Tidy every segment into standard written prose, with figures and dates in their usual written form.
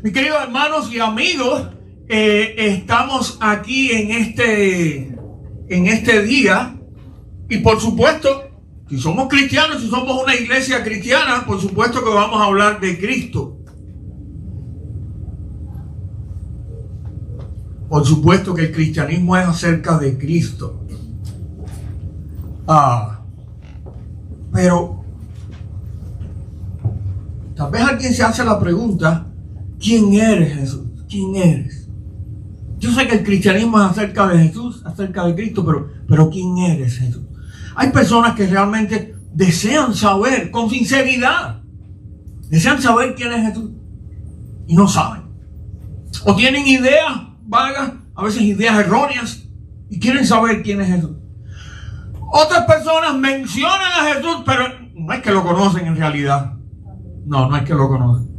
Mis queridos hermanos y amigos, estamos aquí en este día y por supuesto, si somos cristianos, si somos una iglesia cristiana, por supuesto que vamos a hablar de Cristo. Por supuesto que el cristianismo es acerca de Cristo. Pero tal vez alguien se hace la pregunta: ¿quién eres, Jesús? ¿Quién eres? Yo sé que el cristianismo es acerca de Jesús, acerca de Cristo, pero ¿quién eres, Jesús? Hay personas que realmente desean saber, con sinceridad, desean saber quién es Jesús y no saben. O tienen ideas vagas, a veces ideas erróneas, y quieren saber quién es Jesús. Otras personas mencionan a Jesús, pero no es que lo conocen en realidad. No es que lo conocen.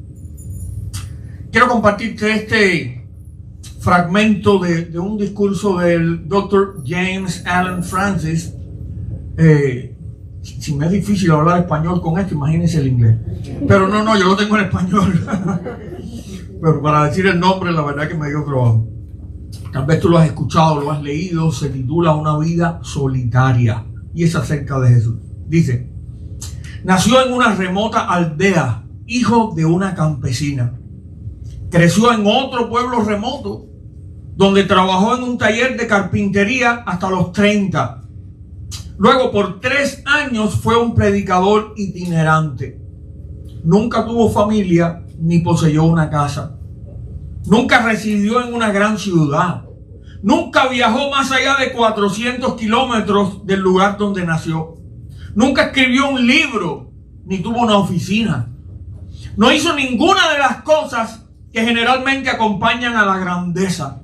Quiero compartirte este fragmento de un discurso del Dr. James Allen Francis. Si me es difícil hablar español con esto, imagínense el inglés. Pero no, yo lo tengo en español. Pero para decir el nombre, la verdad que me dio trabajo. Tal vez tú lo has escuchado, lo has leído. Se titula Una vida solitaria y es acerca de Jesús. Dice: nació en una remota aldea, hijo de una campesina. Creció en otro pueblo remoto, donde trabajó en un taller de carpintería hasta los 30. Luego, por 3 años, fue un predicador itinerante. Nunca tuvo familia ni poseyó una casa. Nunca residió en una gran ciudad. Nunca viajó más allá de 400 kilómetros del lugar donde nació. Nunca escribió un libro ni tuvo una oficina. No hizo ninguna de las cosas que generalmente acompañan a la grandeza.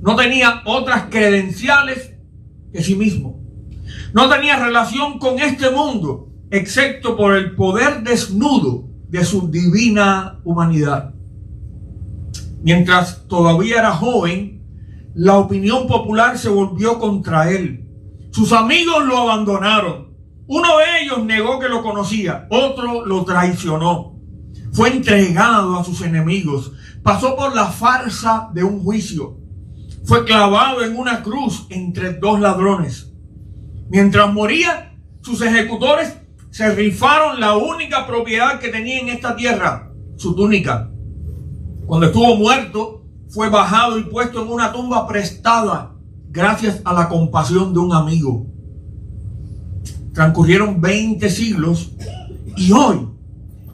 No tenía otras credenciales que sí mismo. No tenía relación con este mundo, excepto por el poder desnudo de su divina humanidad. Mientras todavía era joven, la opinión popular se volvió contra él. Sus amigos lo abandonaron. Uno de ellos negó que lo conocía, otro lo traicionó. Fue entregado a sus enemigos. Pasó por la farsa de un juicio. Fue clavado en una cruz entre 2 ladrones. Mientras moría, sus ejecutores se rifaron la única propiedad que tenía en esta tierra, su túnica. Cuando estuvo muerto, fue bajado y puesto en una tumba prestada gracias a la compasión de un amigo. Transcurrieron 20 siglos y hoy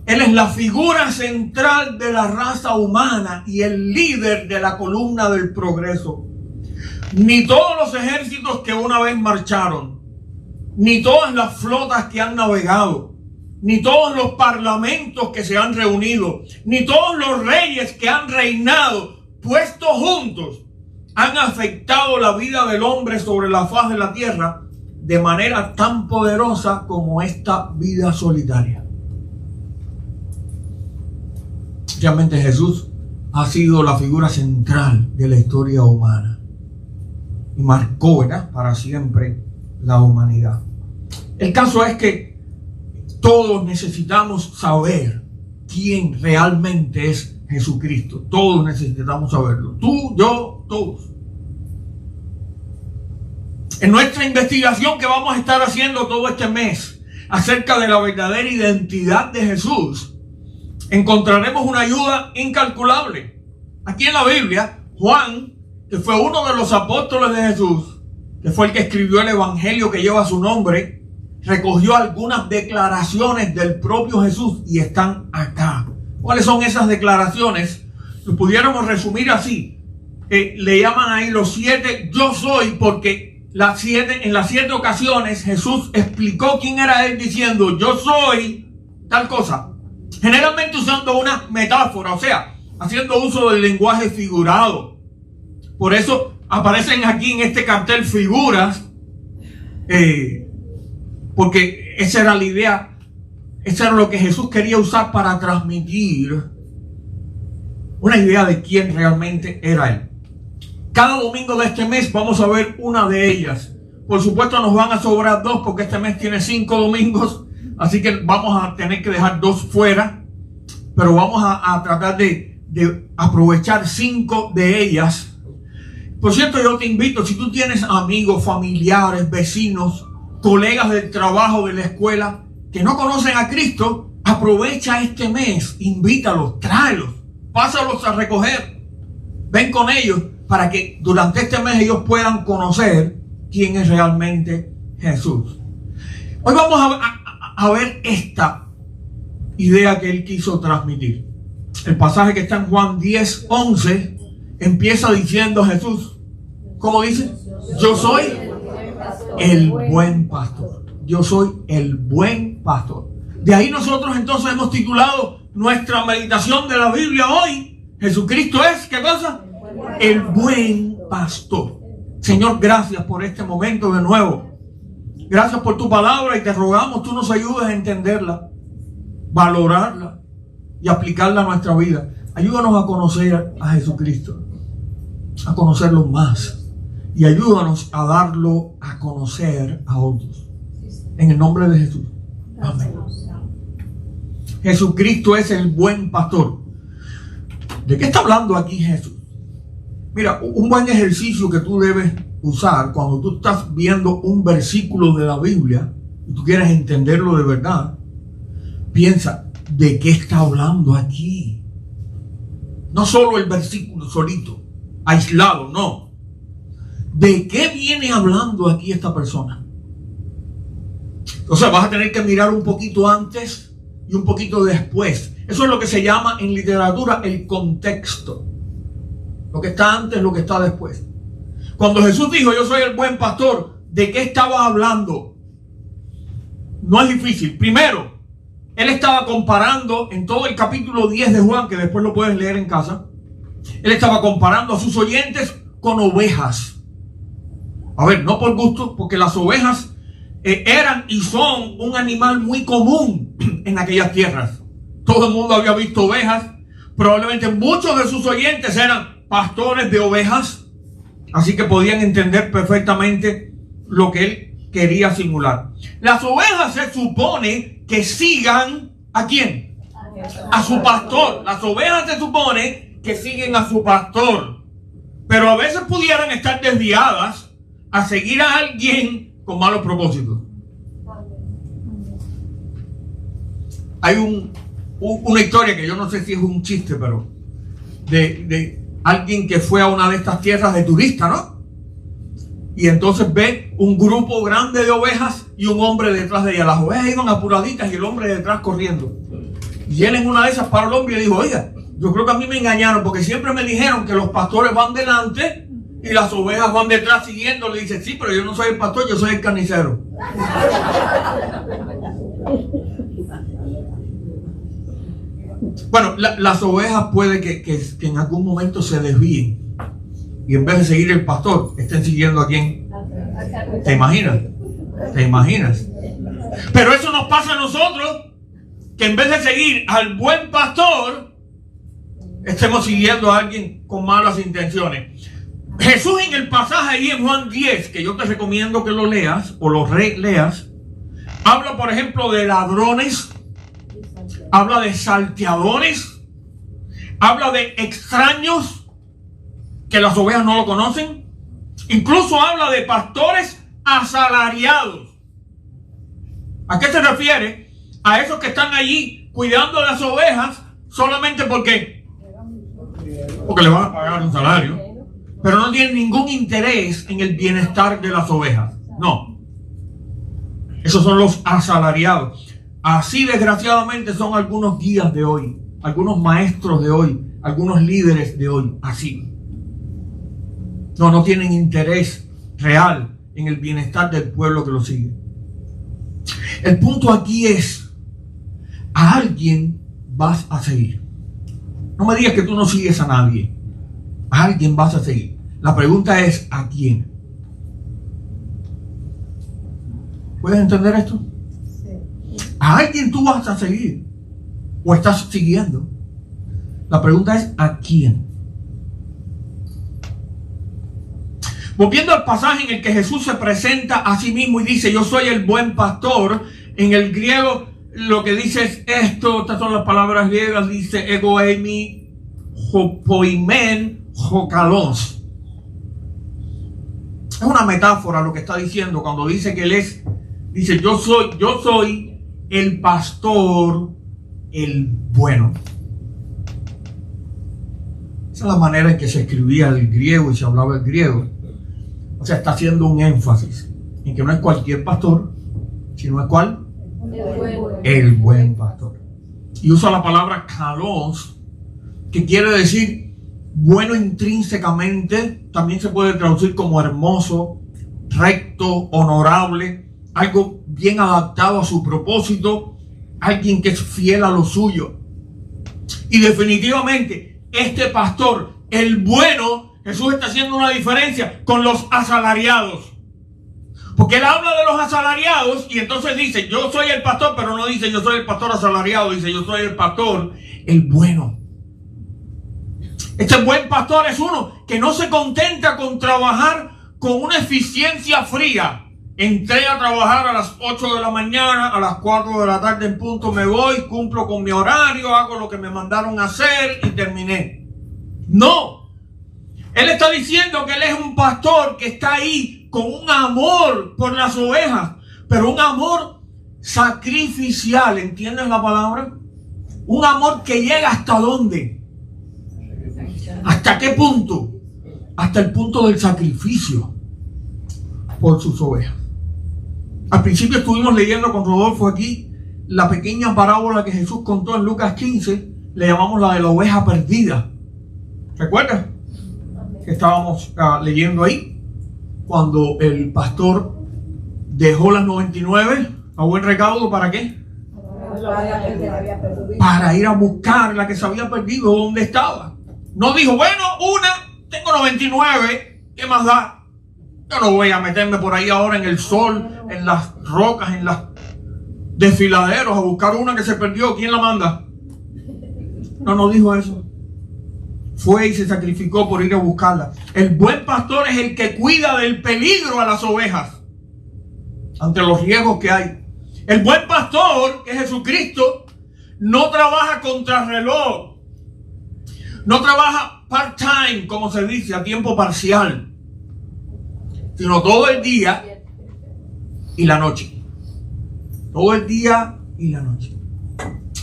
él es la figura central de la raza humana y el líder de la columna del progreso. Ni todos los ejércitos que una vez marcharon, ni todas las flotas que han navegado, ni todos los parlamentos que se han reunido, ni todos los reyes que han reinado, puestos juntos, han afectado la vida del hombre sobre la faz de la tierra de manera tan poderosa como esta vida solitaria. Realmente Jesús ha sido la figura central de la historia humana y marcó, ¿verdad?, para siempre la humanidad. El caso es que todos necesitamos saber quién realmente es Jesucristo. Todos necesitamos saberlo. Tú, yo, todos. En nuestra investigación que vamos a estar haciendo todo este mes acerca de la verdadera identidad de Jesús, encontraremos una ayuda incalculable. Aquí en la Biblia, Juan, que fue uno de los apóstoles de Jesús, que fue el que escribió el evangelio que lleva su nombre, recogió algunas declaraciones del propio Jesús y están acá. ¿Cuáles son esas declaraciones? Lo pudiéramos resumir así. Le llaman ahí los 7 yo soy, porque en las 7 ocasiones Jesús explicó quién era él diciendo yo soy tal cosa. Generalmente usando una metáfora, o sea, haciendo uso del lenguaje figurado. Por eso aparecen aquí en este cartel figuras, porque esa era la idea, eso era lo que Jesús quería usar para transmitir una idea de quién realmente era él. Cada domingo de este mes vamos a ver una de ellas. Por supuesto nos van a sobrar 2 porque este mes tiene 5 domingos, así que vamos a tener que dejar 2 fuera, pero vamos a tratar de de aprovechar 5 de ellas. Por cierto, yo te invito, si tú tienes amigos, familiares, vecinos, colegas del trabajo, de la escuela, que no conocen a Cristo, aprovecha este mes, invítalos, tráelos, pásalos a recoger, ven con ellos para que durante este mes ellos puedan conocer quién es realmente Jesús. Hoy vamos a ver esta idea que él quiso transmitir. El pasaje que está en Juan 10:11 empieza diciendo Jesús, ¿cómo dice? Yo soy el buen pastor. Yo soy el buen pastor. De ahí nosotros entonces hemos titulado nuestra meditación de la Biblia hoy. Jesucristo es, ¿qué cosa? El buen pastor. Señor, gracias por este momento de nuevo. Gracias por tu palabra y te rogamos tú nos ayudes a entenderla, valorarla y aplicarla a nuestra vida. Ayúdanos a conocer a Jesucristo, a conocerlo más, y ayúdanos a darlo a conocer a otros. En el nombre de Jesús. Amén. Jesucristo es el buen pastor. ¿De qué está hablando aquí Jesús? Mira, un buen ejercicio que tú debes usar cuando tú estás viendo un versículo de la Biblia y tú quieres entenderlo de verdad, piensa, ¿de qué está hablando aquí? No solo el versículo solito, aislado, no. ¿De qué viene hablando aquí esta persona? O sea, vas a tener que mirar un poquito antes y un poquito después. Eso es lo que se llama en literatura el contexto. Lo que está antes, lo que está después. Cuando Jesús dijo, yo soy el buen pastor, ¿de qué estaba hablando? No es difícil. Primero, él estaba comparando en todo el capítulo 10 de Juan, que después lo puedes leer en casa. Él estaba comparando a sus oyentes con ovejas. A ver, no por gusto, porque las ovejas eran y son un animal muy común en aquellas tierras. Todo el mundo había visto ovejas. Probablemente muchos de sus oyentes eran pastores de ovejas, así que podían entender perfectamente lo que él quería simular. Las ovejas se supone que sigan ¿a quién? A su pastor. Las ovejas se supone que siguen a su pastor, pero a veces pudieran estar desviadas a seguir a alguien con malos propósitos. Hay una historia que yo no sé si es un chiste, pero de alguien que fue a una de estas tierras de turista, ¿no? Y entonces ve un grupo grande de ovejas y un hombre detrás de ellas. Las ovejas iban apuraditas y el hombre detrás corriendo. Y él en una de esas paró el hombre y le dijo, oiga, yo creo que a mí me engañaron porque siempre me dijeron que los pastores van delante y las ovejas van detrás siguiendo. Le dice, sí, pero yo no soy el pastor, yo soy el carnicero. Bueno, las ovejas puede que en algún momento se desvíen y en vez de seguir el pastor, estén siguiendo a quién. ¿Te imaginas? ¿Te imaginas? Pero eso nos pasa a nosotros, que en vez de seguir al buen pastor, estemos siguiendo a alguien con malas intenciones. Jesús en el pasaje ahí en Juan 10, que yo te recomiendo que lo leas o lo releas, habla por ejemplo de ladrones, habla de salteadores, habla de extraños que las ovejas no lo conocen, incluso habla de pastores asalariados. ¿A qué se refiere? A esos que están allí cuidando las ovejas solamente porque le van a pagar un salario, pero no tienen ningún interés en el bienestar de las ovejas. No, esos son los asalariados. Así desgraciadamente son algunos guías de hoy, algunos maestros de hoy, algunos líderes de hoy, así. No tienen interés real en el bienestar del pueblo que lo sigue. El punto aquí es, a alguien vas a seguir. No me digas que tú no sigues a nadie. A alguien vas a seguir. La pregunta es, ¿a quién? ¿Puedes entender esto? A alguien tú vas a seguir o estás siguiendo. La pregunta es ¿a quién? Volviendo al pasaje en el que Jesús se presenta a sí mismo y dice yo soy el buen pastor, en el griego lo que dice es esto, estas son las palabras griegas, dice ego eimi, Jopoimen Jokalos. Es una metáfora lo que está diciendo cuando dice que él es, dice, yo soy el pastor, el bueno. Esa es la manera en que se escribía el griego y se hablaba el griego. O sea, está haciendo un énfasis en que no es cualquier pastor, sino es ¿cuál? El buen pastor. Y usa la palabra kalos, que quiere decir bueno intrínsecamente. También se puede traducir como hermoso, recto, honorable, algo bien adaptado a su propósito, alguien que es fiel a lo suyo. Y definitivamente este pastor, el bueno, Jesús está haciendo una diferencia con los asalariados. Porque él habla de los asalariados y entonces dice, yo soy el pastor, pero no dice yo soy el pastor asalariado, dice yo soy el pastor, el bueno. Este buen pastor es uno que no se contenta con trabajar con una eficiencia fría. Entré a trabajar a las 8 de la mañana, a las 4 de la tarde en punto me voy, cumplo con mi horario, hago lo que me mandaron a hacer y terminé. No. Él está diciendo que él es un pastor que está ahí con un amor por las ovejas, pero un amor sacrificial, ¿entiendes la palabra? Un amor que llega ¿hasta dónde? ¿Hasta qué punto? Hasta el punto del sacrificio por sus ovejas. Al principio estuvimos leyendo con Rodolfo aquí la pequeña parábola que Jesús contó en Lucas 15, le llamamos la de la oveja perdida. ¿Recuerdas? Que estábamos leyendo ahí, cuando el pastor dejó las 99 a buen recaudo, ¿para qué? Para ir a buscar la que se había perdido, ¿dónde estaba? No dijo, bueno, tengo 99, ¿qué más da? Yo no voy a meterme por ahí ahora en el sol, en las rocas, en los desfiladeros a buscar una que se perdió. ¿Quién la manda? No dijo eso. Fue y se sacrificó por ir a buscarla. El buen pastor es el que cuida del peligro a las ovejas ante los riesgos que hay. El buen pastor, que es Jesucristo, no trabaja contrarreloj, no trabaja part-time, como se dice, a tiempo parcial, sino todo el día y la noche. Todo el día y la noche.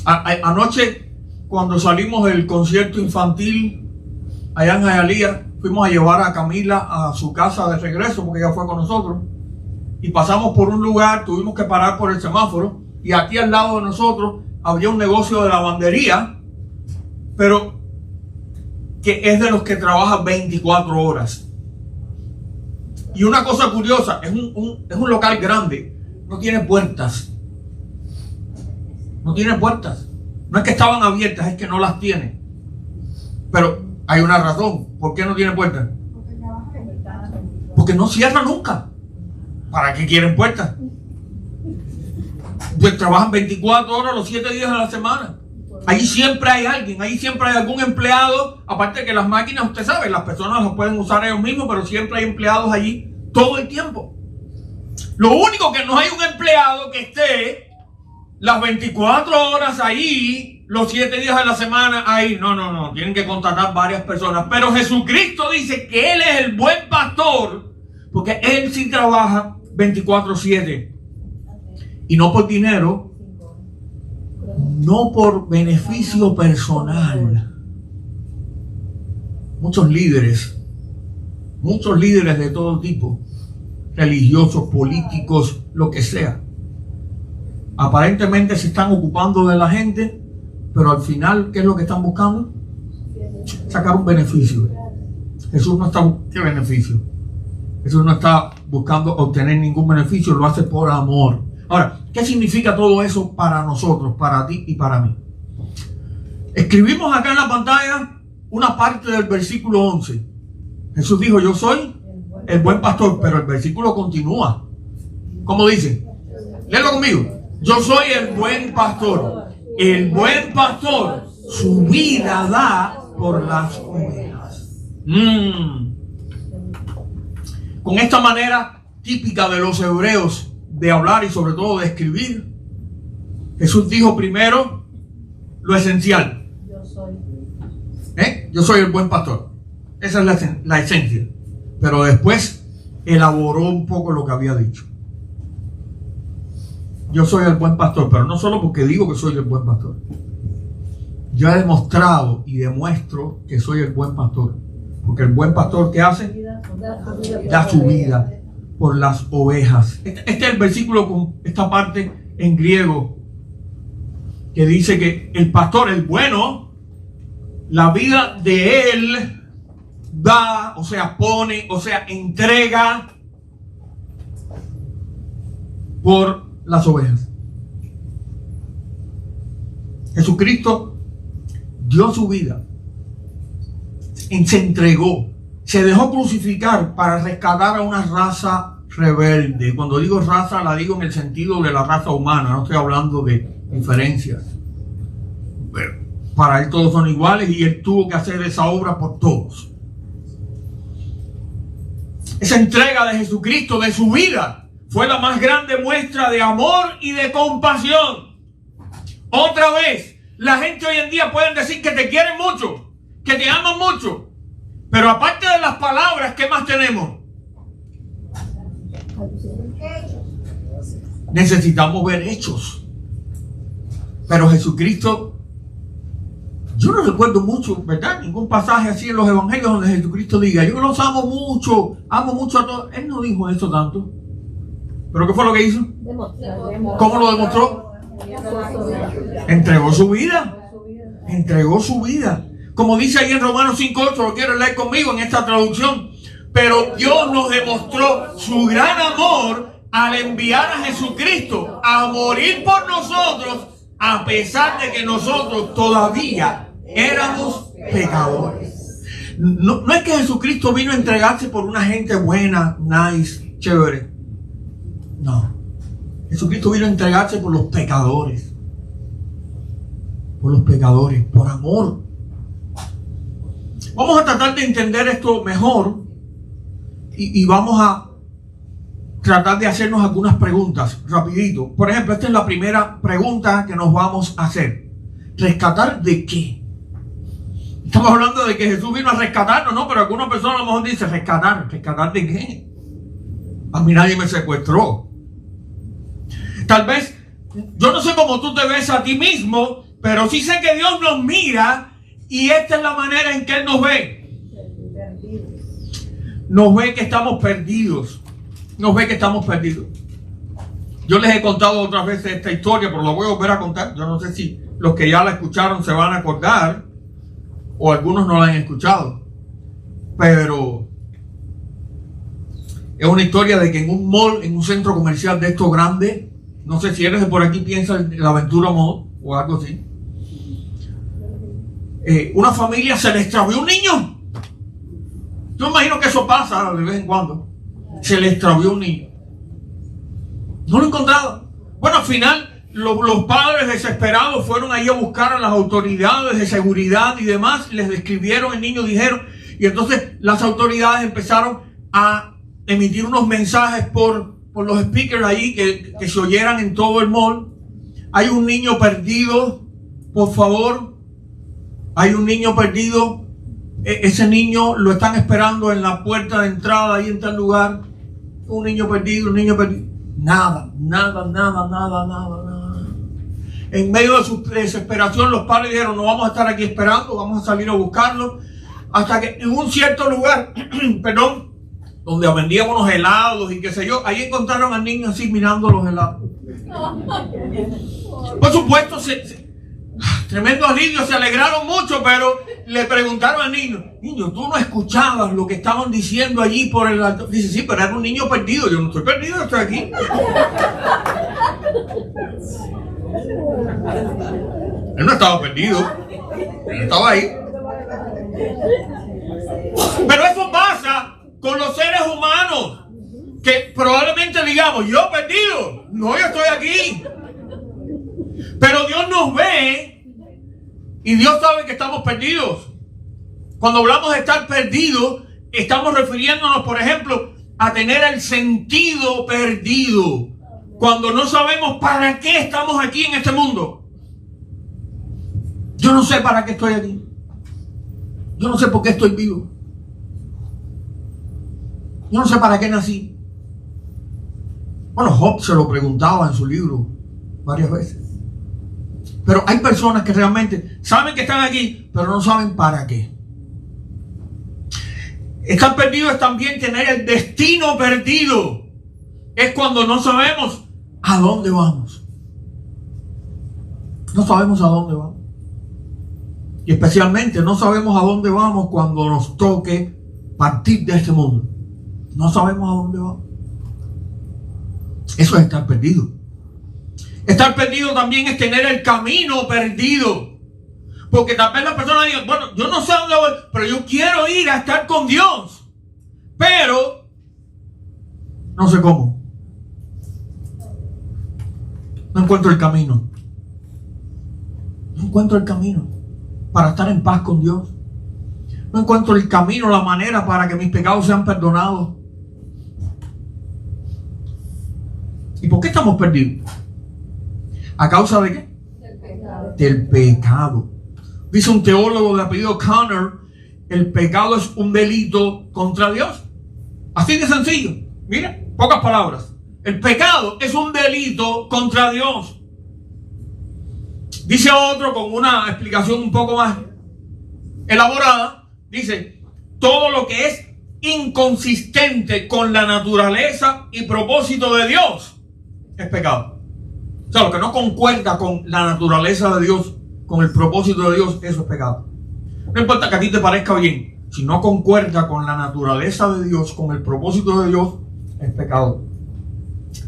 Anoche, cuando salimos del concierto infantil allá en Hialeah, fuimos a llevar a Camila a su casa de regreso porque ella fue con nosotros. Y pasamos por un lugar, tuvimos que parar por el semáforo. Y aquí al lado de nosotros había un negocio de lavandería, pero que es de los que trabajan 24 horas. Y una cosa curiosa, es un local grande, no tiene puertas. No tiene puertas. No es que estaban abiertas, es que no las tiene. Pero hay una razón. ¿Por qué no tiene puertas? Porque no cierra nunca. ¿Para qué quieren puertas? Pues trabajan 24 horas los 7 días de la semana. Ahí siempre hay alguien, ahí siempre hay algún empleado. Aparte de que las máquinas, usted sabe, las personas las pueden usar ellos mismos, pero siempre hay empleados allí todo el tiempo. Lo único que no hay un empleado que esté las 24 horas ahí, los 7 días de la semana ahí. No. Tienen que contratar varias personas. Pero Jesucristo dice que Él es el buen pastor, porque Él sí trabaja 24/7. Y no por dinero, no por beneficio personal. Muchos líderes de todo tipo, religiosos, políticos, lo que sea, aparentemente se están ocupando de la gente, pero al final, ¿qué es lo que están buscando? Sacar un beneficio. Jesús no está buscando, ¿qué beneficio? Jesús no está buscando obtener ningún beneficio, lo hace por amor. Ahora, ¿qué significa todo eso para nosotros, para ti y para mí? Escribimos acá en la pantalla una parte del versículo 11. Jesús dijo, yo soy el buen pastor, pero el versículo continúa. ¿Cómo dice? Léelo conmigo. Yo soy el buen pastor. El buen pastor su vida da por las ovejas. Con esta manera típica de los hebreos de hablar y sobre todo de escribir, Jesús dijo primero lo esencial. Yo soy el buen pastor. Esa es la esencia. Pero después elaboró un poco lo que había dicho. Yo soy el buen pastor, pero no solo porque digo que soy el buen pastor. Yo he demostrado y demuestro que soy el buen pastor. Porque el buen pastor, ¿qué hace? Da su vida por las ovejas. Este es el versículo con esta parte en griego que dice que el pastor, el bueno, la vida de él da, o sea, pone, o sea, entrega por las ovejas. Jesucristo dio su vida, se entregó, se dejó crucificar para rescatar a una raza rebelde. Cuando digo raza, la digo en el sentido de la raza humana, no estoy hablando de diferencias. Pero para él todos son iguales y él tuvo que hacer esa obra por todos. Esa entrega de Jesucristo, de su vida, fue la más grande muestra de amor y de compasión. Otra vez, la gente hoy en día pueden decir que te quieren mucho, que te aman mucho, pero aparte de las palabras, ¿qué más tenemos? Necesitamos ver hechos. Pero Jesucristo, yo no recuerdo mucho, ¿verdad? Ningún pasaje así en los evangelios donde Jesucristo diga, yo los amo mucho a todos. Él no dijo eso tanto. ¿Pero qué fue lo que hizo? ¿Cómo lo demostró? Entregó su vida. Entregó su vida. Como dice ahí en Romanos 5:8, lo quiero leer conmigo en esta traducción. Pero Dios nos demostró su gran amor al enviar a Jesucristo a morir por nosotros, a pesar de que nosotros todavía éramos pecadores. No es que Jesucristo vino a entregarse por una gente buena, nice, chévere. No. Jesucristo vino a entregarse por los pecadores. Por los pecadores, por amor. Vamos a tratar de entender esto mejor y vamos a tratar de hacernos algunas preguntas rapidito. Por ejemplo, esta es la primera pregunta que nos vamos a hacer. ¿Rescatar de qué? Estamos hablando de que Jesús vino a rescatarnos, ¿no? Pero alguna persona a lo mejor dice, ¿rescatar? ¿Rescatar de qué? A mí nadie me secuestró. Tal vez, yo no sé cómo tú te ves a ti mismo, pero sí sé que Dios nos mira y esta es la manera en que Él nos ve. Nos ve que estamos perdidos. Nos ve que estamos perdidos. Yo les he contado otras veces esta historia, pero la voy a volver a contar. Yo no sé si los que ya la escucharon se van a acordar o algunos no la han escuchado. Pero es una historia de que en un mall, en un centro comercial de estos grandes, no sé si eres de por aquí, piensa en la Aventura Mall o algo así. Una familia se le extravió un niño. Yo imagino que eso pasa de vez en cuando. Se le extravió un niño. No lo encontraron. Bueno, al final los padres desesperados fueron ahí a buscar a las autoridades de seguridad y demás. Les describieron el niño, dijeron. Y entonces las autoridades empezaron a emitir unos mensajes por los speakers ahí que se oyeran en todo el mall. Hay un niño perdido, por favor. Hay un niño perdido. Ese niño lo están esperando en la puerta de entrada ahí en tal lugar. Un niño perdido, un niño perdido. Nada. En medio de su desesperación, los padres dijeron, no vamos a estar aquí esperando, vamos a salir a buscarlo. Hasta que en un cierto lugar, perdón, donde vendían unos helados y qué sé yo, ahí encontraron al niño así mirando los helados. Por supuesto, tremendo alivio, se alegraron mucho, pero le preguntaron al niño, ¿tú no escuchabas lo que estaban diciendo allí por el alto? Dice, sí, pero era un niño perdido. Yo no estoy perdido, yo estoy aquí. Él no estaba perdido, él estaba ahí. Pero eso pasa con los seres humanos, que probablemente digamos, yo perdido, no, yo estoy aquí. Pero Dios nos ve y Dios sabe que estamos perdidos. Cuando hablamos de estar perdidos, estamos refiriéndonos, por ejemplo, a tener el sentido perdido. Cuando no sabemos para qué estamos aquí en este mundo. Yo no sé para qué estoy aquí. Yo no sé por qué estoy vivo. Yo no sé para qué nací. Bueno, Job se lo preguntaba en su libro varias veces. Pero hay personas que realmente saben que están aquí, pero no saben para qué. Estar perdido es también tener el destino perdido. Es cuando no sabemos a dónde vamos. No sabemos a dónde vamos. Y especialmente no sabemos a dónde vamos cuando nos toque partir de este mundo. No sabemos a dónde vamos. Eso es estar perdido. Estar perdido también es tener el camino perdido. Porque tal vez la persona diga, bueno, yo no sé a dónde voy, pero yo quiero ir a estar con Dios. Pero no sé cómo. No encuentro el camino. No encuentro el camino para estar en paz con Dios. No encuentro el camino, la manera para que mis pecados sean perdonados. ¿Y por qué estamos perdidos? ¿A causa de qué? Del pecado. Del pecado. Dice un teólogo de apellido Connor, el pecado es un delito contra Dios. Así de sencillo. Mira, pocas palabras. El pecado es un delito contra Dios. Dice otro con una explicación un poco más elaborada. Dice, todo lo que es inconsistente con la naturaleza y propósito de Dios es pecado. O sea, lo que no concuerda con la naturaleza de Dios, con el propósito de Dios, eso es pecado. No importa que a ti te parezca bien, si no concuerda con la naturaleza de Dios, con el propósito de Dios, es pecado.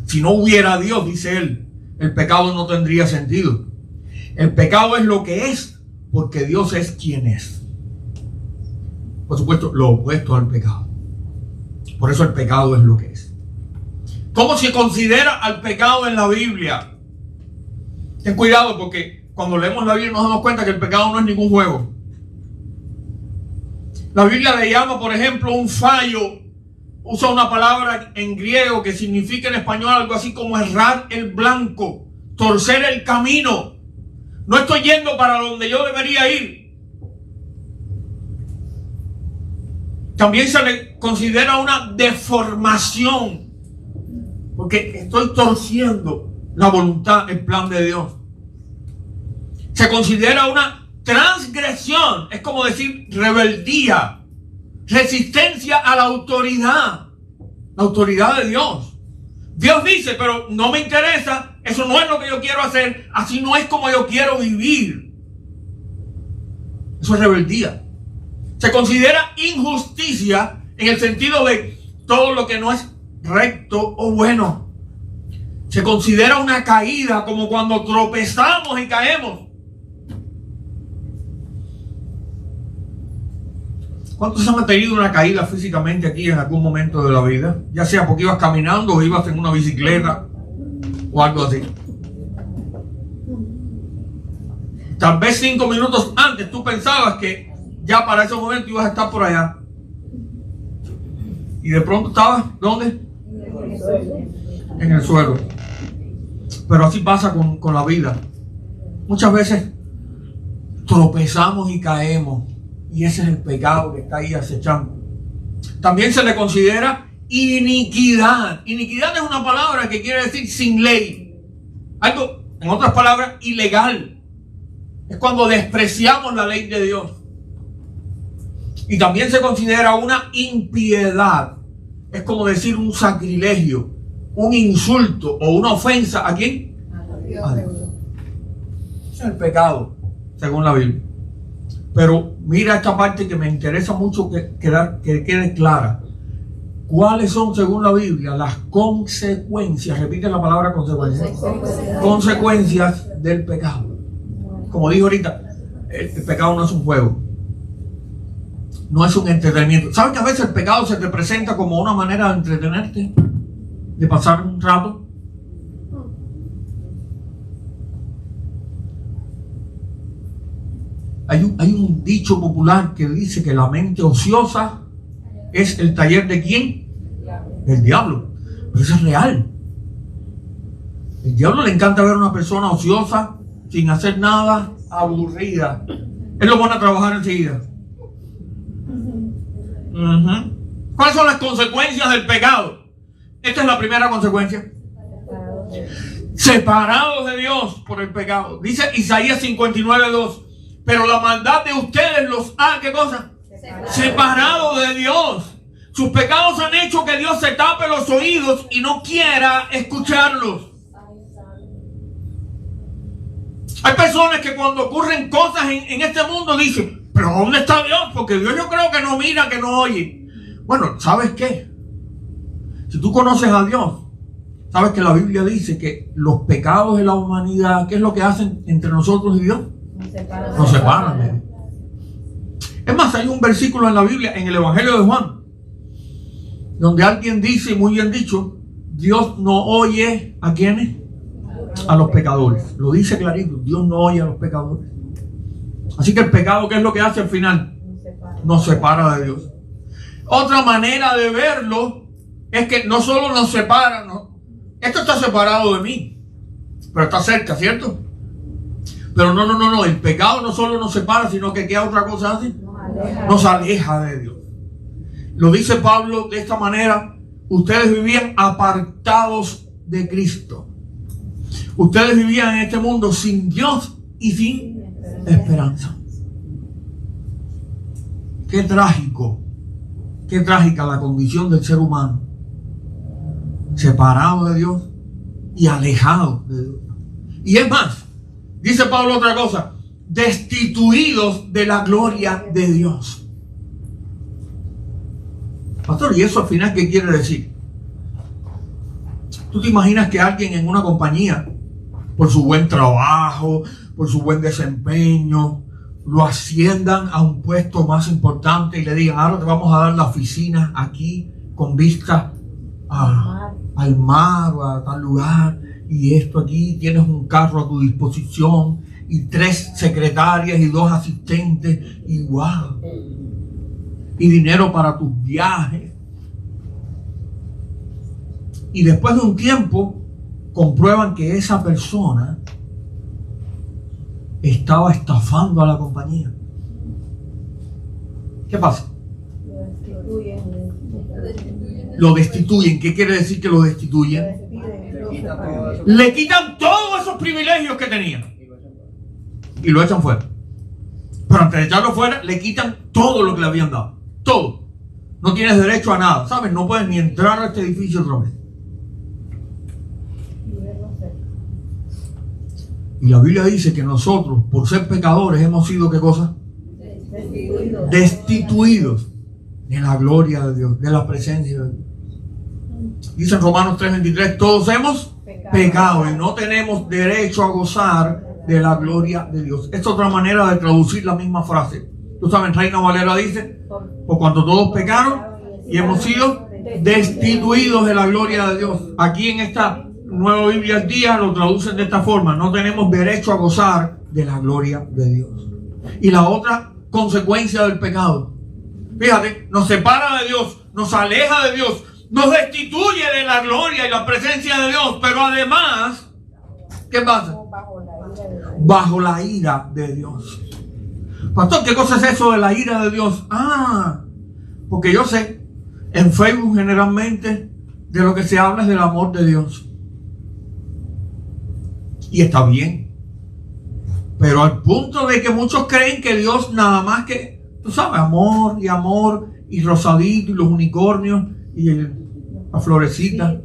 Si no hubiera Dios, dice él, el pecado no tendría sentido. El pecado es lo que es, porque Dios es quien es. Por supuesto, lo opuesto al pecado. Por eso el pecado es lo que es. ¿Cómo se considera al pecado en la Biblia? Ten cuidado, porque cuando leemos la Biblia nos damos cuenta que el pecado no es ningún juego. La Biblia le llama, por ejemplo, un fallo. Usa una palabra en griego que significa en español algo así como errar el blanco, torcer el camino. No estoy yendo para donde yo debería ir. También se le considera una deformación, porque estoy torciendo la voluntad, el plan de Dios. Se considera una transgresión, es como decir rebeldía, resistencia a la autoridad de Dios. Dios dice, pero no me interesa, eso no es lo que yo quiero hacer, así no es como yo quiero vivir. Eso es rebeldía. Se considera injusticia en el sentido de todo lo que no es recto o bueno. Se considera una caída, como cuando tropezamos y caemos. ¿Cuántos han tenido una caída físicamente aquí en algún momento de la vida? Ya sea porque ibas caminando o ibas en una bicicleta o algo así. Tal vez 5 minutos antes tú pensabas que ya para ese momento ibas a estar por allá. Y de pronto estabas, ¿dónde? En el suelo. Pero así pasa con la vida. Muchas veces tropezamos y caemos. Y ese es el pecado que está ahí acechando. También se le considera iniquidad. Iniquidad es una palabra que quiere decir sin ley. Algo, en otras palabras, ilegal. Es cuando despreciamos la ley de Dios. Y también se considera una impiedad. Es como decir un sacrilegio, un insulto o una ofensa. ¿A quién? A Dios. Ese es el pecado, según la Biblia. Pero mira esta parte que me interesa mucho que quede clara. ¿Cuáles son, según la Biblia, las consecuencias? Repite la palabra consecuencias. Consecuencias del pecado. Como dijo ahorita, el pecado no es un juego. No es un entretenimiento. ¿Sabes que a veces el pecado se te presenta como una manera de entretenerte? De pasar un rato. Hay un dicho popular que dice que la mente ociosa es el taller ¿de quién? Del diablo. Pero eso es real. El diablo le encanta ver a una persona ociosa, sin hacer nada, aburrida. Él lo pone a trabajar enseguida. ¿Cuáles son las consecuencias del pecado? Esta es la primera consecuencia. Separados de Dios por el pecado. Dice Isaías 59:2. Pero la maldad de ustedes los ha, ¿qué cosa? Separados de Dios. Sus pecados han hecho que Dios se tape los oídos y no quiera escucharlos. Hay personas que cuando ocurren cosas en este mundo dicen, pero ¿dónde está Dios? Porque Dios yo creo que no mira, que no oye. Bueno, ¿sabes qué? Si tú conoces a Dios, sabes que la Biblia dice que los pecados de la humanidad, ¿qué es lo que hacen entre nosotros y Dios? Nos separan. Es más, hay un versículo en la Biblia, en el Evangelio de Juan, donde alguien dice, muy bien dicho, Dios no oye ¿a quiénes? A los pecadores. Lo dice clarito, Dios no oye a los pecadores. Así que el pecado, ¿qué es lo que hace al final? Nos separa de Dios. Otra manera de verlo es que no solo nos separa, ¿no? Esto está separado de mí, pero está cerca, ¿cierto? Pero no, el pecado no solo nos separa, sino que ¿qué otra cosa hace? Nos aleja de Dios. Lo dice Pablo de esta manera: ustedes vivían apartados de Cristo. Ustedes vivían en este mundo sin Dios y sin esperanza. Qué trágico, qué trágica la condición del ser humano, separado de Dios y alejado de Dios. Y es más, dice Pablo otra cosa: destituidos de la gloria de Dios. Pastor, ¿y eso al final qué quiere decir? ¿Tú te imaginas que alguien en una compañía, por su buen trabajo, por su buen desempeño, lo asciendan a un puesto más importante y le digan, ahora te vamos a dar la oficina aquí con vista al mar o a tal lugar, y esto aquí, tienes un carro a tu disposición y 3 secretarias y 2 asistentes y wow, y dinero para tus viajes? Y después de un tiempo comprueban que esa persona estaba estafando a la compañía. ¿Qué pasa? Lo destituyen. ¿Qué quiere decir que lo destituyen? Le quitan todos esos privilegios que tenía y lo echan fuera. Pero antes de echarlo fuera, le quitan todo lo que le habían dado. Todo. No tienes derecho a nada, ¿sabes? No puedes ni entrar a este edificio otra vez. Y la Biblia dice que nosotros, por ser pecadores, hemos sido, ¿qué cosa? Destituidos de la gloria de Dios, de la presencia de Dios. Dice en Romanos 3:23, todos hemos pecado y no tenemos derecho a gozar de la gloria de Dios. Esta es otra manera de traducir la misma frase. Tú sabes, Reina Valera dice, por cuanto todos pecaron y hemos sido destituidos de la gloria de Dios. Aquí en esta Nueva Biblia al Día lo traducen de esta forma: no tenemos derecho a gozar de la gloria de Dios. Y la otra consecuencia del pecado, fíjate, nos separa de Dios, nos aleja de Dios, nos destituye de la gloria y la presencia de Dios, pero además, ¿qué pasa? Bajo la ira de Dios. Pastor, ¿qué cosa es eso de la ira de Dios? Porque yo sé, en Facebook generalmente de lo que se habla es del amor de Dios. Y está bien. Pero al punto de que muchos creen que Dios nada más que, tú sabes, amor y rosadito y los unicornios y la florecita.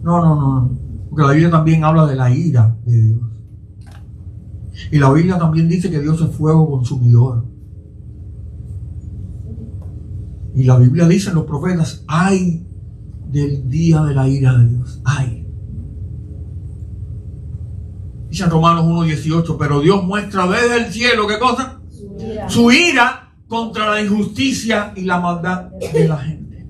No. Porque la Biblia también habla de la ira de Dios. Y la Biblia también dice que Dios es fuego consumidor. Y la Biblia dice en los profetas, ay del día de la ira de Dios. Ay. Dice en Romanos 1:18, pero Dios muestra desde el cielo, ¿qué cosa? Su ira contra la injusticia y la maldad de la gente.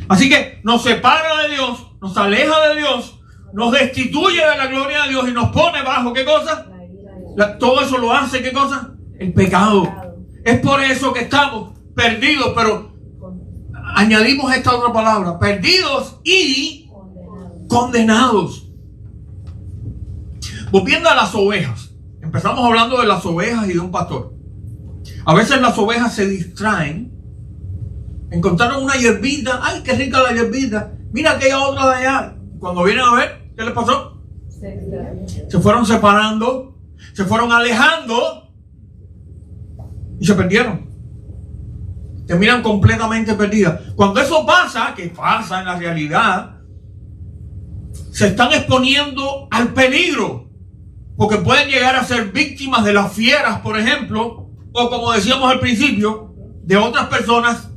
Así que nos separa de Dios, nos aleja de Dios, nos destituye de la gloria de Dios y nos pone bajo, ¿qué cosa? Todo eso lo hace, ¿qué cosa? El pecado. Es por eso que estamos perdidos, pero añadimos esta otra palabra: perdidos y condenados. Volviendo a las ovejas, empezamos hablando de las ovejas y de un pastor. A veces las ovejas se distraen. Encontraron una hierbita. ¡Ay, qué rica la hierbita! Mira aquella otra de allá. Cuando vienen a ver, ¿qué les pasó? Se fueron separando, se fueron alejando y se perdieron. Terminan completamente perdidas. Cuando eso pasa, que pasa en la realidad, se están exponiendo al peligro, porque pueden llegar a ser víctimas de las fieras, por ejemplo, o como decíamos al principio, de otras personas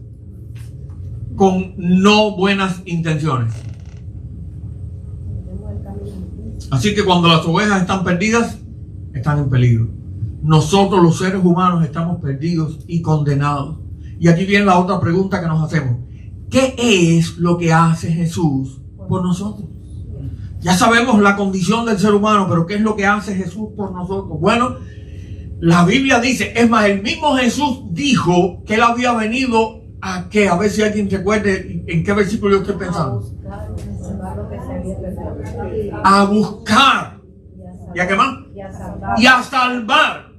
con no buenas intenciones. Así que cuando las ovejas están perdidas, están en peligro. Nosotros los seres humanos estamos perdidos y condenados. Y aquí viene la otra pregunta que nos hacemos. ¿Qué es lo que hace Jesús por nosotros? Ya sabemos la condición del ser humano, pero ¿qué es lo que hace Jesús por nosotros? Bueno, la Biblia dice, es más, el mismo Jesús dijo que él había venido a qué, a ver si alguien recuerde en qué versículo yo estoy pensando. A buscar. ¿Y a qué más? Y a salvar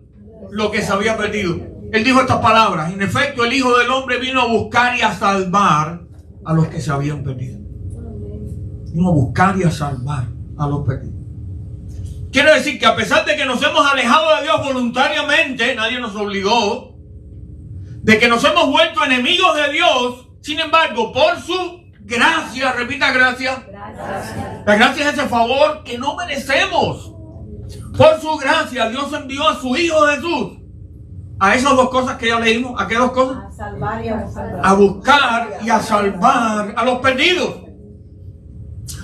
lo que se había perdido. Él dijo estas palabras. En efecto, el Hijo del Hombre vino a buscar y a salvar a los que se habían perdido. Vino a buscar y a salvar a los perdidos. Quiere decir que a pesar de que nos hemos alejado de Dios voluntariamente, nadie nos obligó, de que nos hemos vuelto enemigos de Dios, sin embargo, por su gracia, repita gracia. La gracia es ese favor que no merecemos. Por su gracia, Dios envió a su Hijo Jesús a esas dos cosas que ya leímos. ¿A qué dos cosas? A salvar y a buscar. A buscar y a salvar a los perdidos.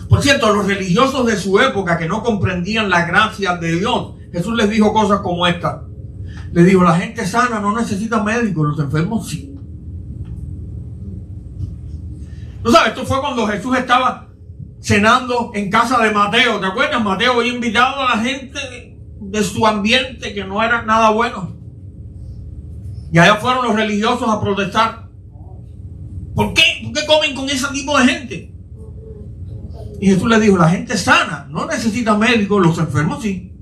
Por cierto, los religiosos de su época que no comprendían la gracia de Dios, Jesús les dijo cosas como esta. Les dijo, la gente sana no necesita médicos, los enfermos sí. Tú sabes, esto fue cuando Jesús estaba cenando en casa de Mateo. ¿Te acuerdas? Mateo había invitado a la gente de su ambiente que no era nada bueno. Y allá fueron los religiosos a protestar. ¿Por qué? ¿Por qué comen con ese tipo de gente? Y Jesús les dijo, la gente sana no necesita médicos, los enfermos sí.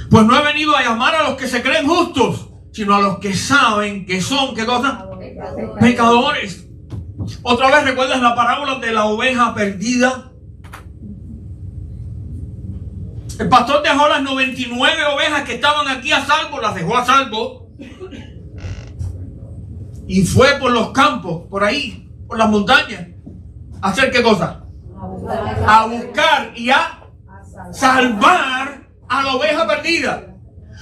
Pues no he venido a llamar a los que se creen justos, sino a los que saben que son, ¿qué cosa? Pecadores. Otra vez, ¿recuerdas la parábola de la oveja perdida? El pastor dejó las 99 ovejas que estaban aquí a salvo, las dejó a salvo. Y fue por los campos, por ahí, por las montañas. ¿A hacer qué cosa? A buscar y a salvar a la oveja perdida.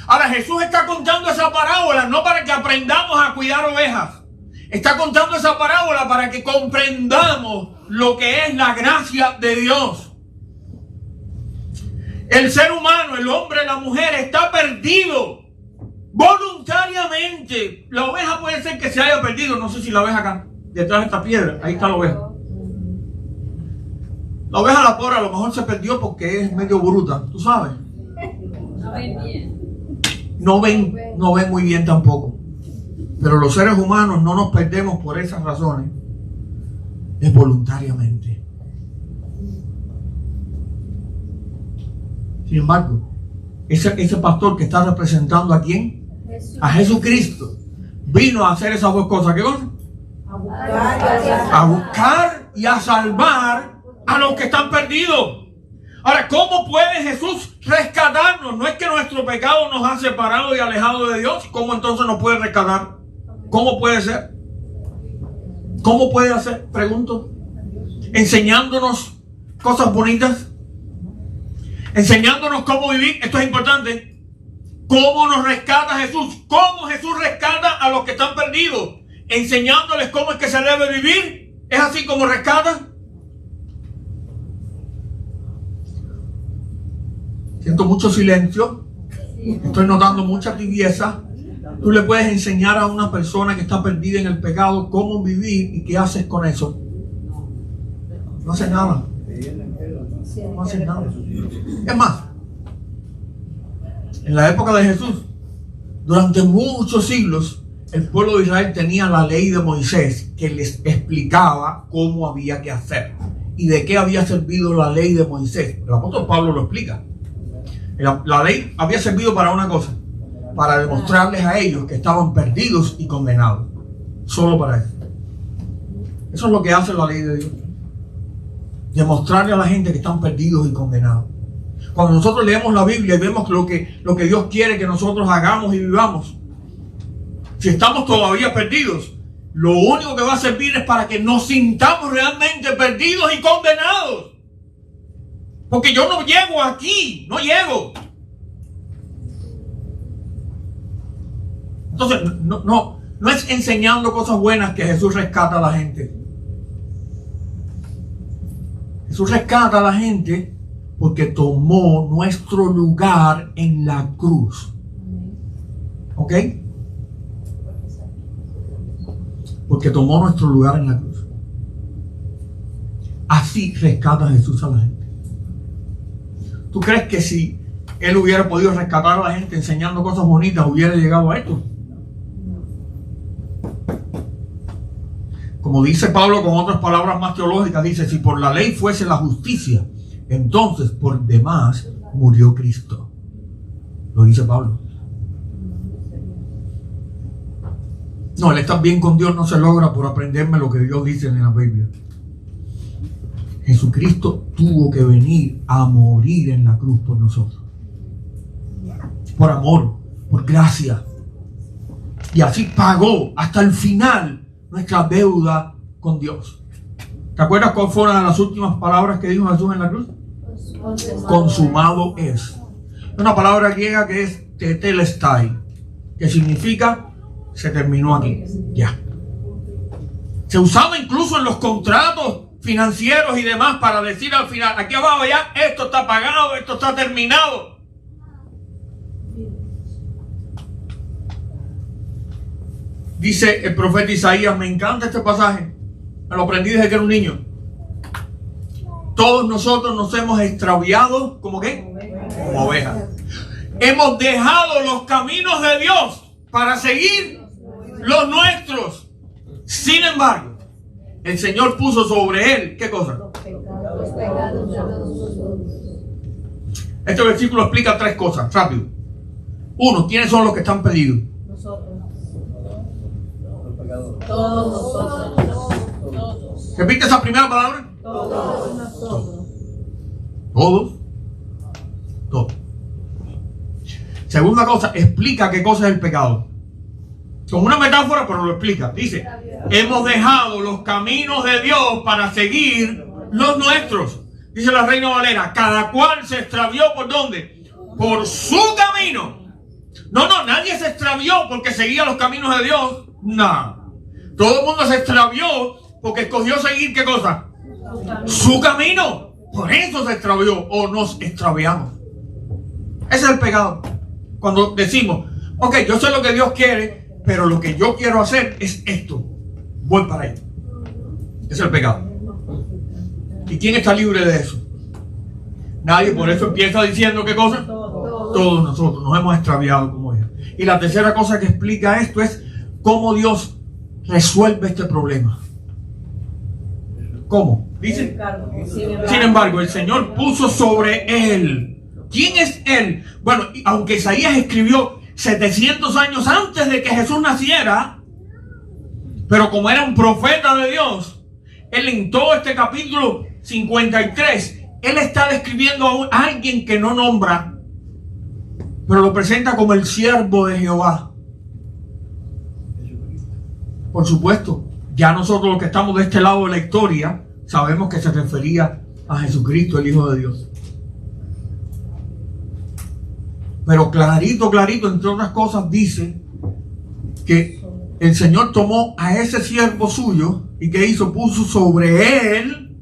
Ahora Jesús está contando esa parábola no para que aprendamos a cuidar ovejas. Está contando esa parábola para que comprendamos lo que es la gracia de Dios. El ser humano, el hombre, la mujer está perdido voluntariamente. La oveja puede ser que se haya perdido. No sé si la oveja acá, detrás de esta piedra, ahí está la oveja. La oveja, la pobre, a lo mejor se perdió porque es medio bruta, tú sabes. No ven bien. No ven muy bien tampoco. Pero los seres humanos no nos perdemos por esas razones. Es voluntariamente. Sin embargo, ese pastor que está representando ¿a quién? A Jesucristo. Vino a hacer esas dos cosas. ¿Qué cosa? A buscar y a salvar a los que están perdidos. Ahora, ¿cómo puede Jesús rescatarnos? No es que nuestro pecado nos ha separado y alejado de Dios. ¿Cómo entonces nos puede rescatar? ¿Cómo puede ser? ¿Cómo puede hacer? Pregunto. Enseñándonos cosas bonitas. Enseñándonos cómo vivir. Esto es importante. ¿Cómo nos rescata Jesús? ¿Cómo Jesús rescata a los que están perdidos? Enseñándoles cómo es que se debe vivir. ¿Es así como rescata? Siento mucho silencio. Estoy notando mucha tibieza. Tú le puedes enseñar a una persona que está perdida en el pecado cómo vivir y qué haces con eso. No haces nada. No haces nada. Es más, en la época de Jesús, durante muchos siglos, el pueblo de Israel tenía la ley de Moisés que les explicaba cómo había que hacer y de qué había servido la ley de Moisés. El apóstol Pablo lo explica. La ley había servido para una cosa, para demostrarles a ellos que estaban perdidos y condenados. Solo para eso. Eso es lo que hace la ley de Dios. Demostrarle a la gente que están perdidos y condenados. Cuando nosotros leemos la Biblia y vemos lo que Dios quiere que nosotros hagamos y vivamos, si estamos todavía perdidos, lo único que va a servir es para que nos sintamos realmente perdidos y condenados. Porque yo no llego aquí, no llego. Entonces, no es enseñando cosas buenas que Jesús rescata a la gente. Jesús rescata a la gente porque tomó nuestro lugar en la cruz. ¿Ok? Porque tomó nuestro lugar en la cruz. Así rescata a Jesús a la gente. ¿Tú crees que si Él hubiera podido rescatar a la gente enseñando cosas bonitas, hubiera llegado a esto? Como dice Pablo con otras palabras más teológicas, dice, si por la ley fuese la justicia, entonces por demás murió Cristo. Lo dice Pablo. No, el estar bien con Dios no se logra por aprenderme lo que Dios dice en la Biblia. Jesucristo tuvo que venir a morir en la cruz por nosotros. Por amor, por gracia. Y así pagó hasta el final nuestra deuda con Dios. ¿Te acuerdas cuál fueron las últimas palabras que dijo Jesús en la cruz? Consumado es. Una palabra griega que es tetelestai, que significa se terminó aquí, ya. Se usaba incluso en los contratos financieros y demás para decir al final, aquí abajo ya, esto está pagado, esto está terminado. Dice el profeta Isaías, me encanta este pasaje, me lo aprendí desde que era un niño. Todos nosotros nos hemos extraviado, ¿como qué? Como ovejas. Hemos dejado los caminos de Dios para seguir los nuestros. Sin embargo, el Señor puso sobre él, ¿qué cosa? Este versículo explica tres cosas, rápido. Uno, ¿quiénes son los que están perdidos? Todos nosotros. Repite esa primera palabra. Todos nosotros. Todos. Segunda cosa, explica qué cosa es el pecado. Con una metáfora, pero lo explica. Dice, hemos dejado los caminos de Dios para seguir los nuestros. Dice la Reina Valera, cada cual se extravió ¿por dónde? Por su camino. No, nadie se extravió porque seguía los caminos de Dios. No. Todo el mundo se extravió porque escogió seguir ¿qué cosa? Su camino. Por eso se extravió o nos extraviamos. Ese es el pecado. Cuando decimos, ok, yo sé lo que Dios quiere, pero lo que yo quiero hacer es esto. Voy para ahí. Ese es el pecado. ¿Y quién está libre de eso? Nadie. Por eso empieza diciendo ¿qué cosa? Todos nosotros nos hemos extraviado como ellos. Y la tercera cosa que explica esto es cómo Dios resuelve este problema. ¿Cómo? Dice, sin embargo, el Señor puso sobre él. ¿Quién es él? Bueno, aunque Isaías escribió 700 años antes de que Jesús naciera, pero como era un profeta de Dios, él en todo este capítulo 53, él está describiendo a alguien que no nombra, pero lo presenta como el siervo de Jehová. Por supuesto, ya nosotros los que estamos de este lado de la historia, sabemos que se refería a Jesucristo, el Hijo de Dios. Pero clarito, entre otras cosas, dice que el Señor tomó a ese siervo suyo y ¿qué hizo? Puso sobre él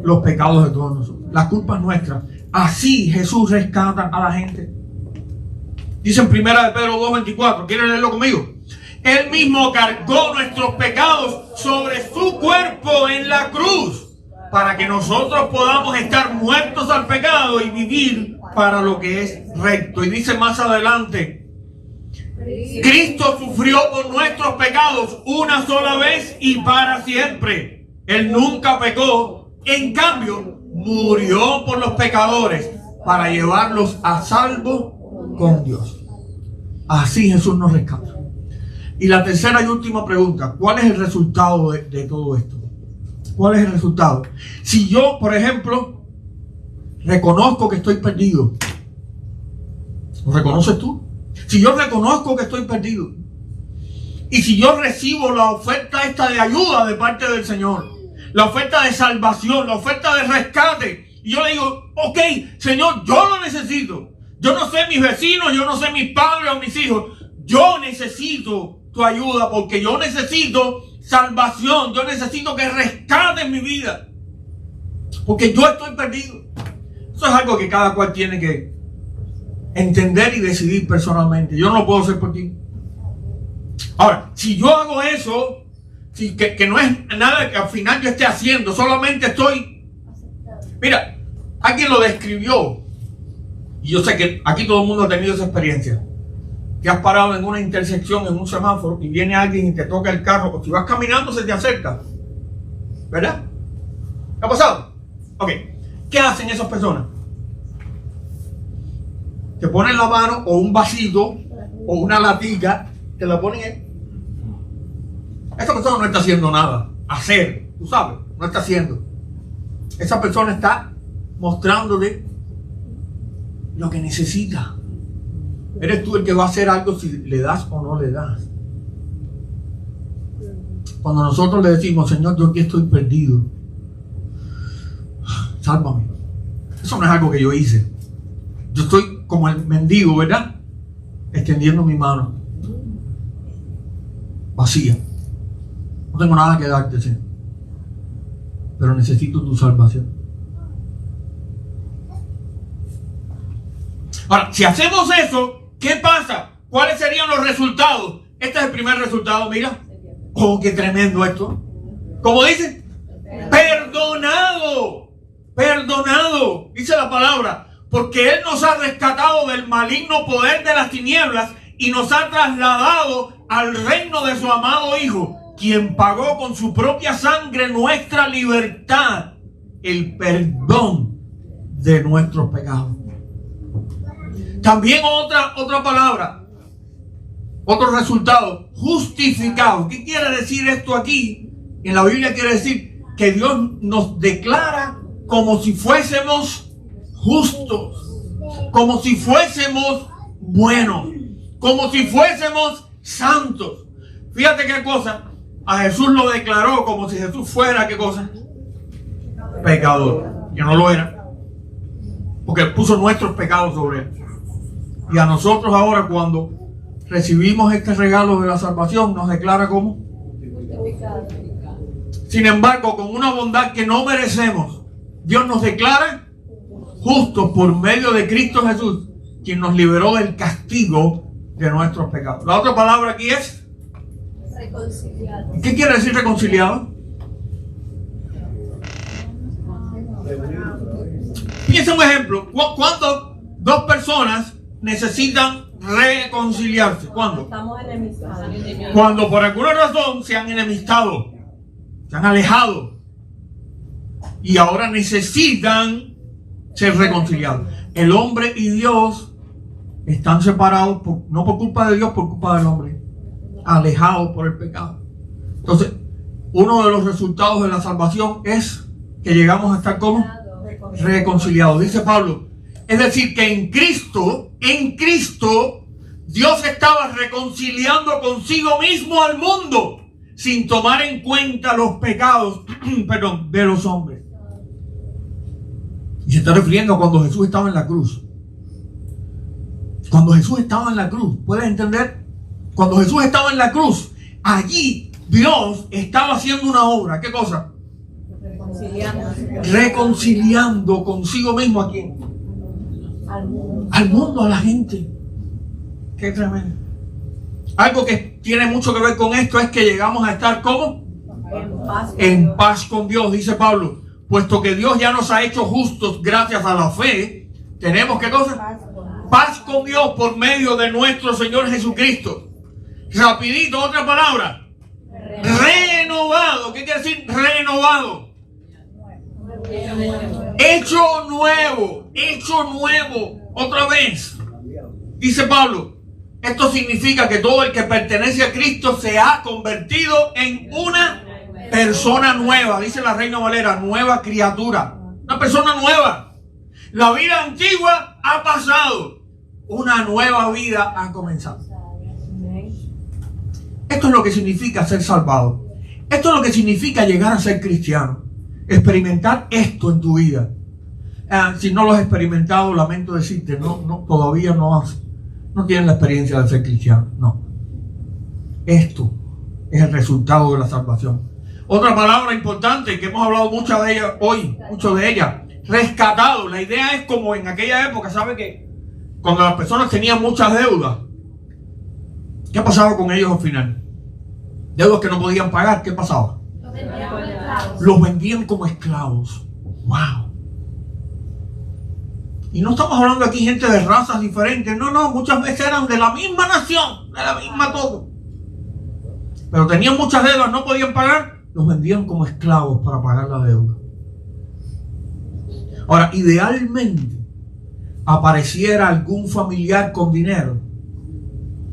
los pecados de todos nosotros, las culpas nuestras. Así Jesús rescata a la gente. Dice en 1 Pedro 2:24, ¿quieren leerlo conmigo? Él mismo cargó nuestros pecados sobre su cuerpo en la cruz, para que nosotros podamos estar muertos al pecado y vivir para lo que es recto. Y dice más adelante, Cristo sufrió por nuestros pecados una sola vez y para siempre. Él nunca pecó, en cambio murió por los pecadores para llevarlos a salvo con Dios. Así Jesús nos rescata. Y la tercera y última pregunta: ¿cuál es el resultado de todo esto? ¿Cuál es el resultado? Si yo, por ejemplo, reconozco que estoy perdido, ¿lo reconoces tú? Si yo reconozco que estoy perdido, y si yo recibo la oferta esta de ayuda de parte del Señor, la oferta de salvación, la oferta de rescate, y yo le digo, ok, Señor, yo lo necesito. Yo no sé mis vecinos, yo no sé mis padres o mis hijos. Yo necesito tu ayuda porque yo necesito salvación. Yo necesito que rescates mi vida. Porque yo estoy perdido. Eso es algo que cada cual tiene que entender y decidir personalmente. Yo no lo puedo hacer por ti. Ahora, si yo hago eso, que no es nada que al final yo esté haciendo, solamente estoy... Mira, alguien lo describió. Y yo sé que aquí todo el mundo ha tenido esa experiencia. Que has parado en una intersección, en un semáforo, y viene alguien y te toca el carro, o si vas caminando se te acerca. ¿Verdad? ¿Qué ha pasado? Ok. ¿Qué hacen esas personas? Te ponen la mano o un vasito o una latica, te la ponen ahí. Esa persona no está haciendo nada. Hacer, tú sabes, no está haciendo. Esa persona está mostrándole lo que necesita. Eres tú el que va a hacer algo si le das o no le das. Cuando nosotros le decimos, Señor, yo aquí estoy perdido, sálvame. Eso no es algo que yo hice. Yo estoy como el mendigo, ¿verdad? Extendiendo mi mano. Vacía. No tengo nada que darte, Señor. Pero necesito tu salvación. Ahora, si hacemos eso, ¿qué pasa? ¿Cuáles serían los resultados? Este es el primer resultado, mira. Oh, qué tremendo esto. ¿Cómo dice? Perdonado. Perdonado. Dice la palabra. Porque Él nos ha rescatado del maligno poder de las tinieblas y nos ha trasladado al reino de su amado Hijo, quien pagó con su propia sangre nuestra libertad, el perdón de nuestros pecados. También otra palabra, otro resultado, justificado. ¿Qué quiere decir esto aquí? En la Biblia quiere decir que Dios nos declara como si fuésemos justos, como si fuésemos buenos, como si fuésemos santos. Fíjate qué cosa, a Jesús lo declaró como si Jesús fuera, ¿qué cosa? Pecador, que no lo era, porque Él puso nuestros pecados sobre Él. Y a nosotros ahora, cuando recibimos este regalo de la salvación, nos declara como. Sin embargo, con una bondad que no merecemos, Dios nos declara justos por medio de Cristo Jesús, quien nos liberó del castigo de nuestros pecados. La otra palabra aquí es reconciliado. ¿Qué quiere decir reconciliado? Piensa un ejemplo. ¿Cuántas dos personas necesitan reconciliarse? ¿Cuándo? Estamos enemistados. Cuando por alguna razón se han enemistado, se han alejado y ahora necesitan ser reconciliados. El hombre y Dios están separados, no por culpa de Dios, por culpa del hombre, alejados por el pecado. Entonces, uno de los resultados de la salvación es que llegamos a estar como reconciliados. Dice Pablo, es decir, que en Cristo, Dios estaba reconciliando consigo mismo al mundo, sin tomar en cuenta los pecados, de los hombres. Y se está refiriendo a cuando Jesús estaba en la cruz. Cuando Jesús estaba en la cruz, ¿puedes entender? Cuando Jesús estaba en la cruz, allí Dios estaba haciendo una obra. ¿Qué cosa? Reconciliando consigo mismo ¿a quién? Al mundo, a la gente. Qué tremendo. Algo que tiene mucho que ver con esto es que llegamos a estar ¿cómo? En paz con Dios, dice Pablo. Puesto que Dios ya nos ha hecho justos gracias a la fe, tenemos ¿qué cosa? Paz con Dios por medio de nuestro Señor Jesucristo. Rapidito, otra palabra. Renovado. ¿Qué quiere decir renovado? Hecho nuevo. Otra vez. Dice Pablo, Esto significa que todo el que pertenece a Cristo se ha convertido en una persona nueva. Dice la Reina Valera, nueva criatura. Una persona nueva. La vida antigua ha pasado. Una nueva vida ha comenzado. Esto es lo que significa ser salvado. Esto es lo que significa llegar a ser cristiano. Experimentar esto en tu vida. Si no lo has experimentado, lamento decirte, todavía no tienes la experiencia de ser cristiano. No. Esto es el resultado de la salvación. Otra palabra importante que hemos hablado mucho de ella hoy, rescatado. La idea es como en aquella época, ¿sabe qué? Cuando las personas tenían muchas deudas, ¿qué pasaba con ellos al final? Deudas que no podían pagar, ¿qué pasaba? Los vendían como esclavos. ¡Wow! Y no estamos hablando aquí gente de razas diferentes. No, muchas veces eran de la misma nación, de la misma todo. Pero tenían muchas deudas, no podían pagar, los vendían como esclavos para pagar la deuda. Ahora, idealmente, apareciera algún familiar con dinero.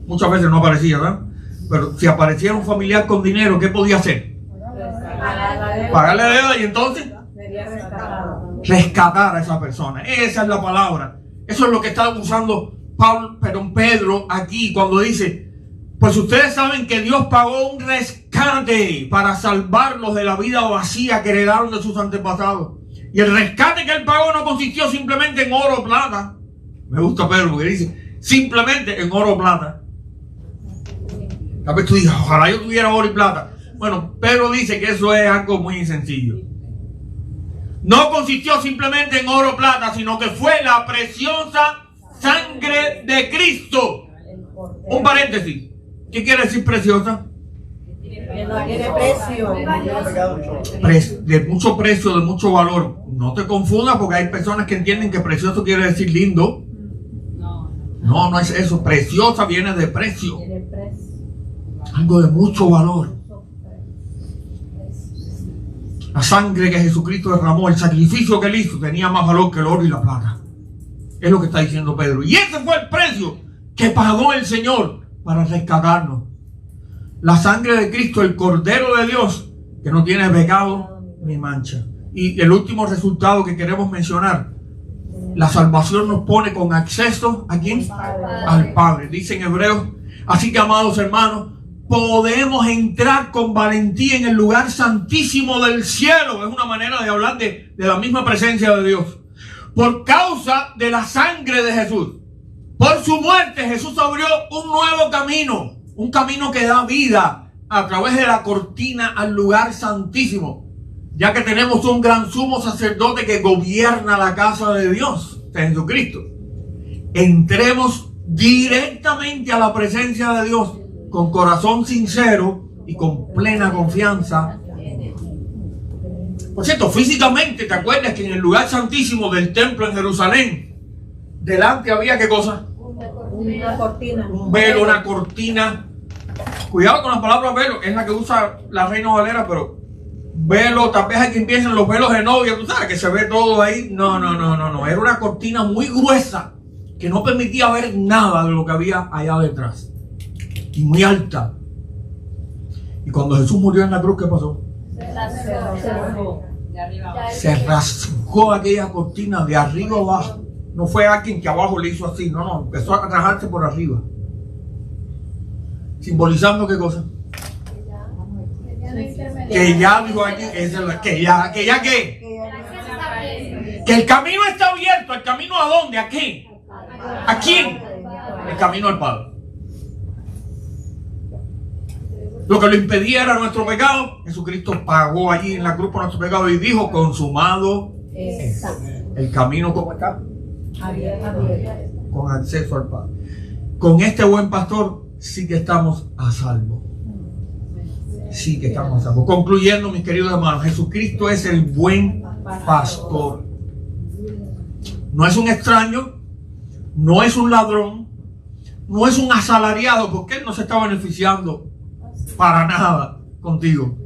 Muchas veces no aparecía, ¿verdad? Pero si apareciera un familiar con dinero, ¿qué podía hacer? Pagar la deuda y entonces rescatar a esa persona. Esa es la palabra. Eso es lo que está usando Pedro aquí cuando dice, pues ustedes saben que Dios pagó un rescate para salvarlos de la vida vacía que heredaron de sus antepasados. Y el rescate que él pagó no consistió simplemente en oro o plata. Me gusta Pedro porque dice, simplemente en oro o plata. Tal vez tú digas, ojalá yo tuviera oro y plata. Bueno, Pedro dice que eso es algo muy sencillo. No consistió simplemente en oro o plata, sino que fue la preciosa sangre de Cristo. Un paréntesis. ¿Qué quiere decir preciosa? Que no tiene precio. De mucho precio, de mucho valor. No te confundas porque hay personas que entienden que precioso quiere decir lindo. No es eso. Preciosa viene de precio. Algo de mucho valor. La sangre que Jesucristo derramó, el sacrificio que él hizo, tenía más valor que el oro y la plata. Es lo que está diciendo Pedro. Y ese fue el precio que pagó el Señor para rescatarnos. La sangre de Cristo, el Cordero de Dios, que no tiene pecado ni mancha. Y el último resultado que queremos mencionar, la salvación nos pone con acceso ¿a quién? Al Padre. Dice en Hebreos, así que amados hermanos, podemos entrar con valentía en el lugar santísimo del cielo. Es una manera de hablar de la misma presencia de Dios. Por causa de la sangre de Jesús. Por su muerte Jesús abrió un nuevo camino. Un camino que da vida a través de la cortina al lugar santísimo. Ya que tenemos un gran sumo sacerdote que gobierna la casa de Dios, Jesucristo. Entremos directamente a la presencia de Dios con corazón sincero y con plena confianza. Por cierto, físicamente, ¿te acuerdas que en el lugar santísimo del templo en Jerusalén, delante había qué cosa? Una cortina. Un velo, una cortina. Cuidado con la palabra velo, es la que usa la Reina Valera, pero velo, tal vez hay quien piensa en los velos de novia, tú sabes, que se ve todo ahí. No. Era una cortina muy gruesa que no permitía ver nada de lo que había allá detrás. Y muy alta. Y cuando Jesús murió en la cruz, ¿qué pasó? Se rasgó aquella cortina de arriba abajo. No fue alguien que abajo le hizo así, no, empezó a rajarse por arriba. Simbolizando qué cosa? Que ya dijo aquí, que ya qué. Que el camino está abierto. ¿El camino a dónde? ¿A qué? ¿A quién? El camino al Padre. Lo que lo impedía era nuestro pecado. Jesucristo pagó allí en la cruz por nuestro pecado y dijo, consumado es. El camino, ¿cómo está? Con acceso al Padre. Con este buen pastor sí que estamos a salvo. Sí que estamos a salvo. Concluyendo, mis queridos hermanos, Jesucristo es el buen pastor. No es un extraño, no es un ladrón, no es un asalariado, porque él no se está beneficiando para nada contigo.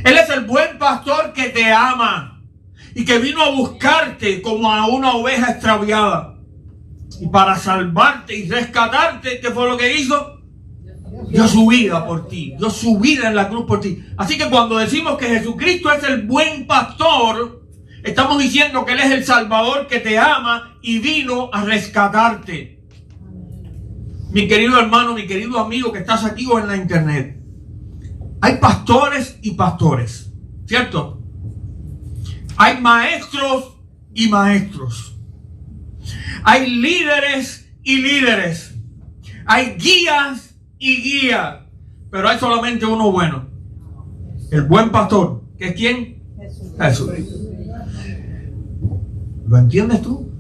Él es el buen pastor que te ama y que vino a buscarte como a una oveja extraviada. Y para salvarte y rescatarte, ¿qué fue lo que hizo? Dio su vida por ti, dio su vida en la cruz por ti. Así que cuando decimos que Jesucristo es el buen pastor, estamos diciendo que Él es el Salvador que te ama y vino a rescatarte. Mi querido hermano, mi querido amigo que estás aquí o en la internet, hay pastores y pastores, ¿cierto? Hay maestros y maestros. Hay líderes y líderes. Hay guías y guías. Pero hay solamente uno bueno. El buen pastor. ¿Que es quién? Jesús. ¿Lo entiendes tú?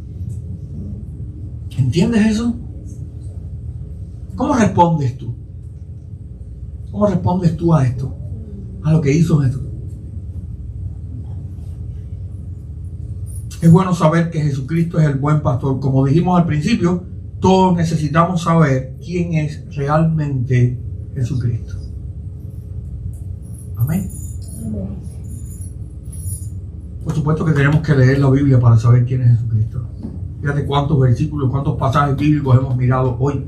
¿Entiendes eso? ¿Cómo respondes tú? ¿Cómo respondes tú a esto? A lo que hizo Jesús. Es bueno saber que Jesucristo es el buen pastor. Como dijimos al principio, todos necesitamos saber quién es realmente Jesucristo. Amén. Por supuesto que tenemos que leer la Biblia para saber quién es Jesucristo. Fíjate cuántos versículos, cuántos pasajes bíblicos hemos mirado hoy.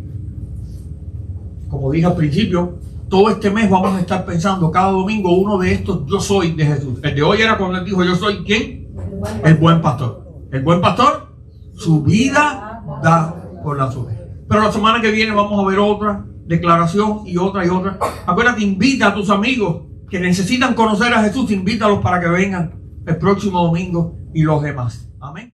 Como dije al principio, todo este mes vamos a estar pensando cada domingo uno de estos yo soy de Jesús. El de hoy era cuando él dijo yo soy ¿quién? El buen pastor. El buen pastor, su vida da por las ovejas. Pero la semana que viene vamos a ver otra declaración y otra y otra. Acuérdate, invita a tus amigos que necesitan conocer a Jesús, invítalos para que vengan el próximo domingo y los demás. Amén.